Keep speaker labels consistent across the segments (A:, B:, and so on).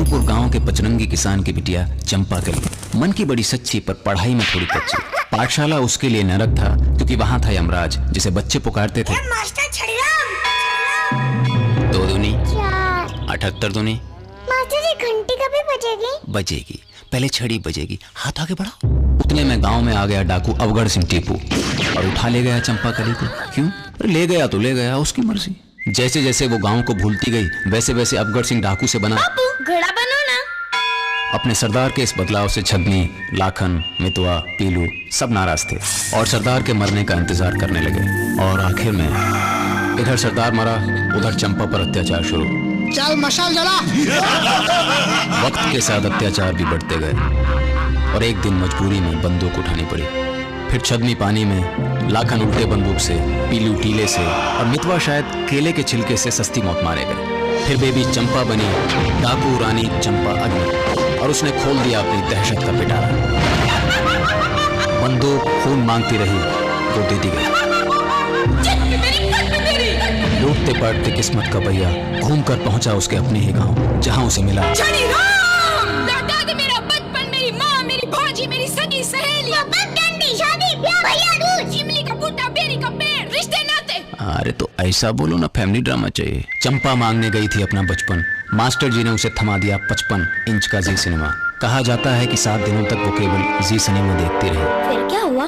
A: विष्णुपुर गांव के पचरंगी किसान की बिटिया चंपा कली मन की बड़ी सच्ची, पर पढ़ाई में थोड़ी कच्ची। पाठशाला उसके लिए नरक था, क्योंकि वहां था यमराज जिसे बच्चे पुकारते थे।
B: मास्टर छड़ीराम।
A: 2 दूनी 78 दूनी।
B: मास्टर जी घंटी कभी बजेगी?
A: बजेगी, पहले छड़ी बजेगी। हाथ आगे बढ़ाओ। उतने में गांव में आ गया डाकू अवगढ़ सिंह टीपू और उठा ले गया चंपा कली को। क्यों? ले गया तो ले गया, उसकी मर्जी। जैसे जैसे वो गांव को भूलती गई, वैसे वैसे अवगढ़ सिंह डाकू से बना।
B: घोड़ा बनो ना।
A: अपने सरदार के इस बदलाव से छदनी, लाखन, मितवा, पीलू सब नाराज थे और सरदार के मरने का इंतजार करने लगे। और आखिर में इधर सरदार मरा, उधर चंपा पर अत्याचार शुरू।
C: चल मशाल जला।
A: वक्त के साथ अत्याचार भी बढ़ते गए और एक दिन मजबूरी में बंदूक उठानी पड़ी। फिर छदनी पानी में, लाखन उल्टे बंदूक से, पीलू टीले से और मितवा शायद केले के छिलके से सस्ती मौत मारे गए। फिर बेबी चंपा बनी डाकू रानी चंपा अग्नि और उसने खोल दिया अपनी दहशत का पिटारा। बंदूक खून मांगती रही, वो देती गई। लूटते पाटते किस्मत का भैया घूमकर पहुंचा उसके अपने ही गांव, जहां उसे मिला
D: दादा, मेरा बचपन, मेरी माँ, मेरी भाजी, मेरी सगी सहेलियां, शादी, ब्याह, भैया दूज, इमली का बूटा, बेरी का पेड़, रिश्ते नाते।
A: अरे तो ऐसा बोलो ना, फैमिली ड्रामा चाहिए। चंपा मांगने गई थी अपना बचपन, मास्टर जी ने उसे थमा दिया 55 इंच का जी सिनेमा। कहा जाता है कि 7 दिनों तक वो केवल जी सिनेमा देखती रही।
B: फिर क्या हुआ?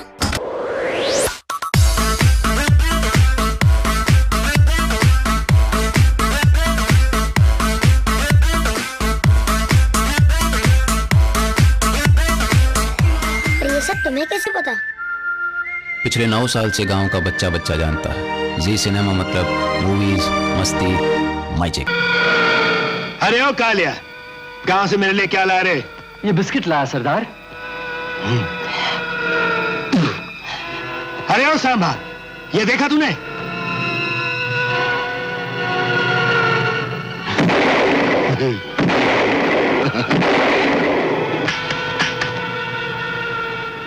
B: ये सब तुम्हें कैसे पता?
A: पिछले 9 साल से गांव का बच्चा बच्चा जानता है। जी सिनेमा मतलब मूवीज, मस्ती, मैजिक।
E: अरे ओ कालिया, गांव से मेरे लिए क्या ला रहे?
F: ये बिस्किट लाया सरदार।
E: अरे ओ सांभा, ये देखा तूने?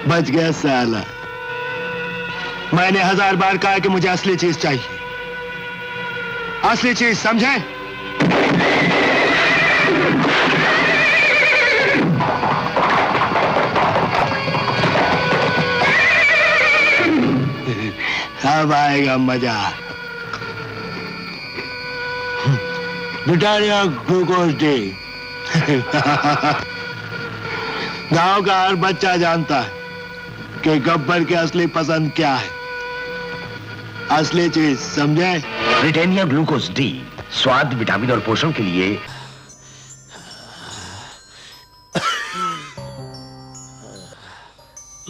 E: बच गया साला। मैंने 1000 बार कहा कि मुझे असली चीज चाहिए, असली चीज, समझे? अब आएगा मजा। Britannia glucose D. गांव का हर बच्चा जानता है कि गब्बर की असली पसंद क्या है, असली चीज, समझे?
G: ब्रिटानिया ग्लूकोज डी, स्वाद, विटामिन और पोषण के लिए।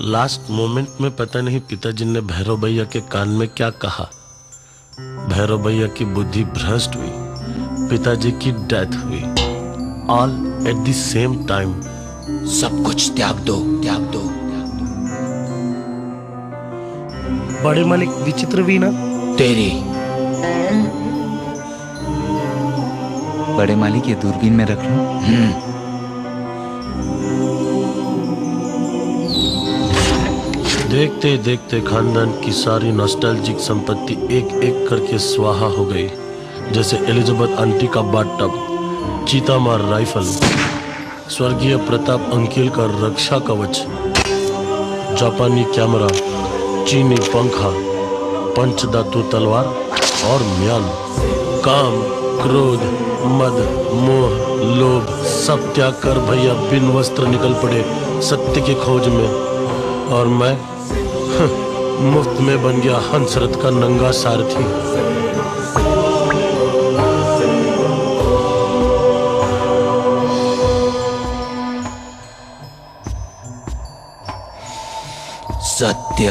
H: लास्ट मोमेंट में पता नहीं पिताजी ने भैरव भैया के कान में क्या कहा। भैरव भैया की बुद्धि भ्रष्ट हुई, पिताजी की डेथ हुई, all at the same time.
A: सब कुछ त्याग दो, त्याग दो।
F: बड़े मालिक विचित्र वीणा
I: तेरी। बड़े मालिक ये दूरबीन में रख लो।
H: देखते देखते खानदान की सारी नॉस्टैल्जिक संपत्ति एक एक करके स्वाहा हो गई, जैसे एलिजाबेथ आंटी का बाथटब, चीतामार राइफल, स्वर्गीय प्रताप अंकिल का रक्षा कवच, जापानी कैमरा, चीनी पंखा, पंचधातु तलवार और म्यान। काम, क्रोध, मद, मोह, लोभ सब त्याग कर भैया बिन वस्त्र निकल पड़े सत्य की खोज में, और मैं मुफ्त में बन गया हंसरथ का नंगा सारथी।
I: सत्य,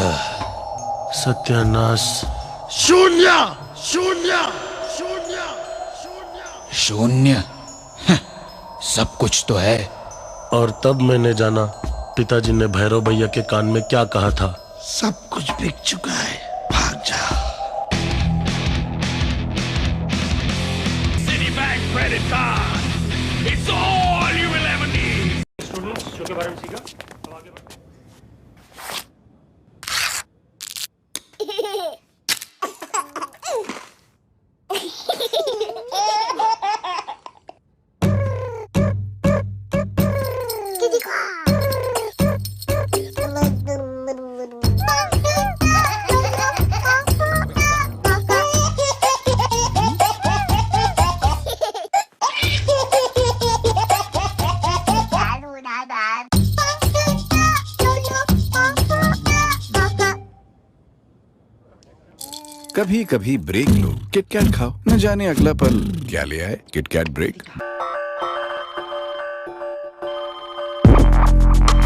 H: सत्यानाश,
E: शून्य, शून्य, शून्य, शून्य,
I: शून्य। सब कुछ तो है।
H: और तब मैंने जाना पिताजी ने भैरव भैया के कान में क्या कहा था।
E: सब कुछ बिक चुका है, भाग जा।
J: Citibank credit card. It's all you will ever need.
F: Students show के बारे में सीखा, अब आगे बढ़ते हैं।
C: कभी कभी ब्रेक लो, किटकैट खाओ, न जाने अगला पल क्या ले आए। KitKat break.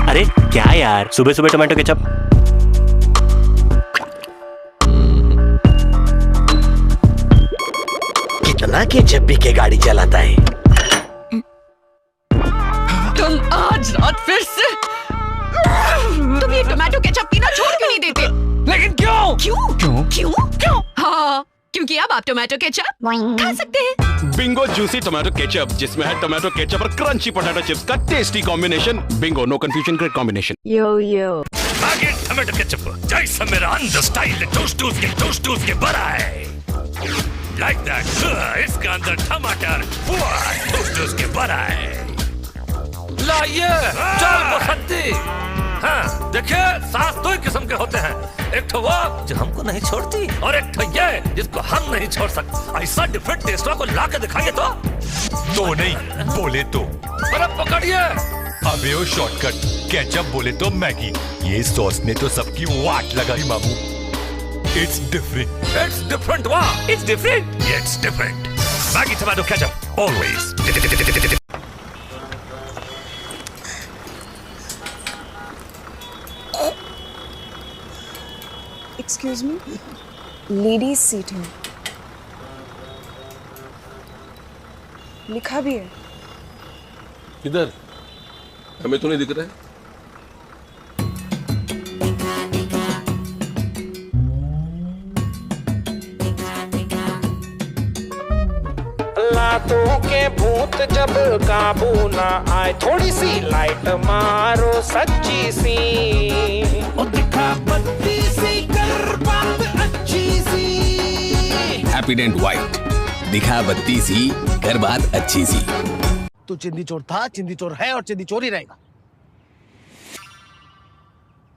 F: अरे क्या यार, सुबह सुबह टोमेटो केचप।
G: कितना केचप पी के गाड़ी चलाता है?
D: तुम आज रात फिर से तुम ये टोमेटो केचप पीना छोड़ क्यों नहीं देते?
G: लेकिन क्यों?
D: क्यों? हाँ, क्योंकि अब आप टोमेटो केचप खा सकते हैं।
J: बिंगो जूसी टोमेटो केचप, जिसमें है टोमेटो केचप और क्रंची पोटैटो चिप्स का tasty combination. Bingo, no confusion, great combination. आगे टोमेटो केचप जैसा मेरा अंदर स्टाइल टोस्ट के बड़ा है। लाइक दैट, इसका अंदर टमाटर टोस्ट के बड़ा है। लाइए चल बसंती। हाँ, देखिए सास दो ही किस्म के होते हैं, एक तो वो जो हमको नहीं छोड़ती और एक तो ये जिसको हम नहीं छोड़ सकते। ऐसा डिफरेंट टेस्टों को ला के दिखाइए तो
K: नहीं बोले तो।
J: अरे पकड़िए।
K: अबे वो शॉर्टकट केचप बोले तो मैगी। ये सॉस ने तो सबकी वाट लगाई मामू। इट्स डिफरेंट वाह,
J: it's different. Maggi tomato ketchup always.
D: Excuse me, ladies seat है, लिखा भी है।
J: किधर? हमें तो नहीं दिख रहा है।
L: लातों के भूत जब काबू ना आए, थोड़ी सी लाइट मारो सच्ची सी, ओ दिखा बत्ती सी कर बात अच्छी सी।
A: हैप्पीडेंट व्हाइट, दिखा बत्ती सी कर बात अच्छी सी।
G: तू चिंदी चोर था, चिंदी चोर है और चिंदी चोर ही रहेगा।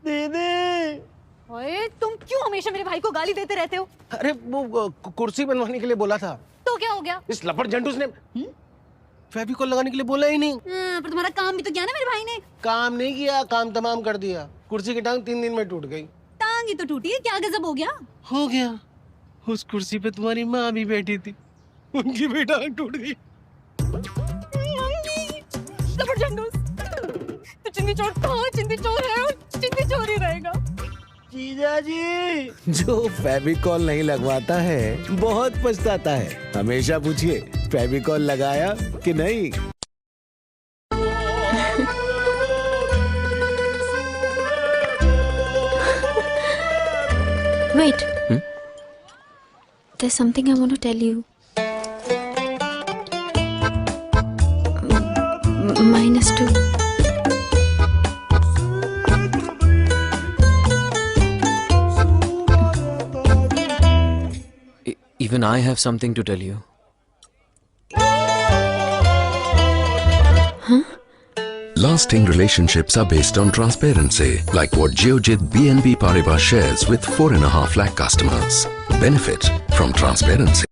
G: दीदी,
D: ओए, तुम क्यों हमेशा मेरे भाई को गाली देते रहते हो?
G: अरे वो कुर्सी बनवाने के लिए बोला था।
D: तो क्या हो गया?
G: इस लपड़ झंडूस ने फेविकोल लगाने के लिए बोला ही नहीं।
D: पर तुम्हारा काम भी तो किया ना मेरे भाई ने।
G: काम नहीं किया, काम तमाम कर दिया। कुर्सी की टांग 3 दिन में टूट गई।
D: टांग ही तो टूटी है, क्या गजब हो गया?
G: हो गया, उस कुर्सी पे तुम्हारी माँ भी बैठी थी, उनकी भी टांग टूट गई।
D: लपड़ झंडूस, तो चिंदी चोर था, चिंदी चोर है और चिंदी चोर ही रहेगा।
G: जीजा जी, जो फेविकोल नहीं लगवाता है बहुत पछताता है। हमेशा पूछिए फेविकोल लगाया कि नहीं।
B: Wait. There's something I want to tell you. -2.
A: Even I have something to tell you.
M: Lasting relationships are based on transparency, like what Geojit BNP Paribas shares with 4.5 lakh customers. Benefit from transparency.